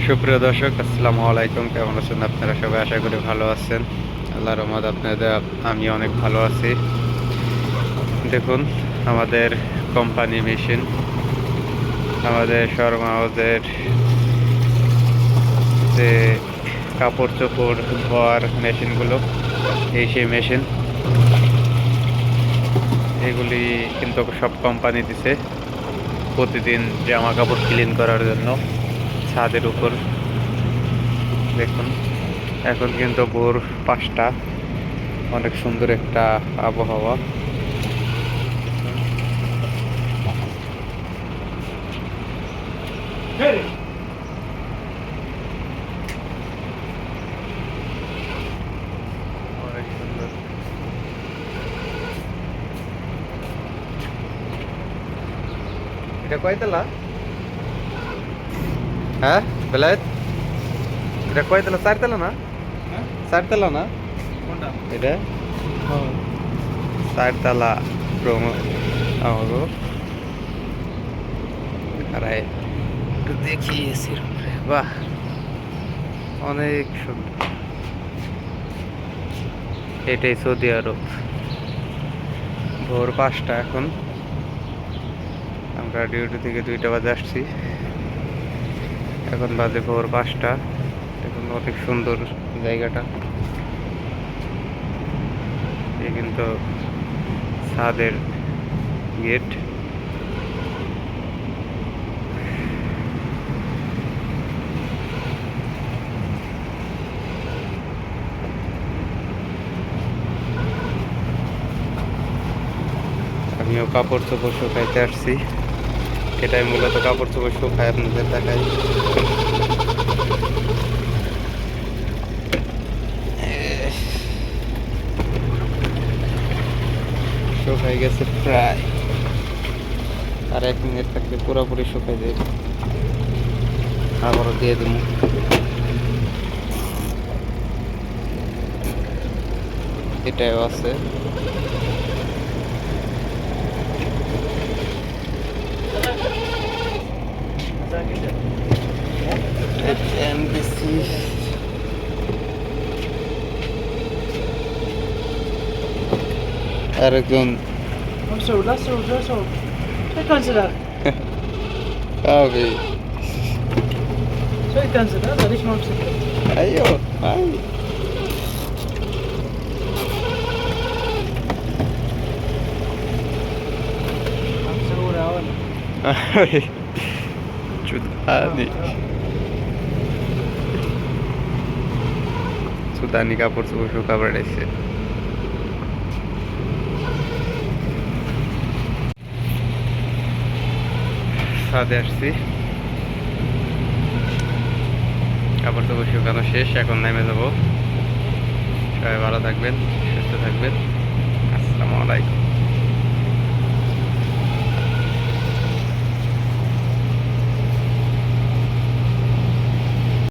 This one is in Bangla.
সুপ্রিয় দর্শক, আসসালামু আলাইকুম। কেমন আছেন আপনারা সবাই? আশা করি ভালো আছেন। আল্লাহর রহমতে আপনাদের আমি অনেক ভালো আছি। দেখুন, আমাদের কোম্পানি মেশিন, আমাদের শর্মা হাউসের যে কাপড় চোপড় ধোয়ার মেশিনগুলো, এই সেই মেশিন এগুলি কিন্তু সব কোম্পানি দিছে প্রতিদিন জামা কাপড় ক্লিন করার জন্য ছাদের উপর। দেখুন, এখন কিন্তু ভোর 5টা, অনেক সুন্দর একটা আবহাওয়া। অনেক সুন্দর। এটা কয়তলা? হ্যাঁ, বেলায়েত, এটা কয়তলা? 4 তলা না? 4 তলা না এটা? 4 তলা প্রোমো আমাগো। আরে একটু দেখি এসির উপরে। বাহ, অনেক সুন্দর। এটাই সৌদি আরব। ভোর 5টা এখন। আমরা ডিউটি থেকে 2টা বাজে আসছি, এখন বাজে ভোর 5টা। এখন অনেক সুন্দর জায়গাটা। এ কিন্তু ছাদের গেট। আমিও কাপড় চোপড় শুকাইতে আসছি। এটাই মূলত কাপড় চোপড় শুকাই আপনাদের দেখাই। শুকাই গেছে প্রায়, আর 1 মিনিট থাকলে পুরোপুরি শুকাই যাবে। আবারও দিয়ে দেবো। এটাও আছে। আরেকজন مسعود لا تسعود لا تسعود شو يكنسل هذا؟ ابي. شو يكنسل هذا ليش ما مسكت؟ ايوه هاي. مسعودة ولا؟ চুদানি চুদানি কাপড় চোপড় শুকা বেড়াইছে। ছাদে আসছি, কাপড় চোপড় শুকানো শেষ, এখন নেমে যাবো। সবাই ভালো থাকবেন, সুস্থ থাকবেন। আসসালামু আলাইকুম।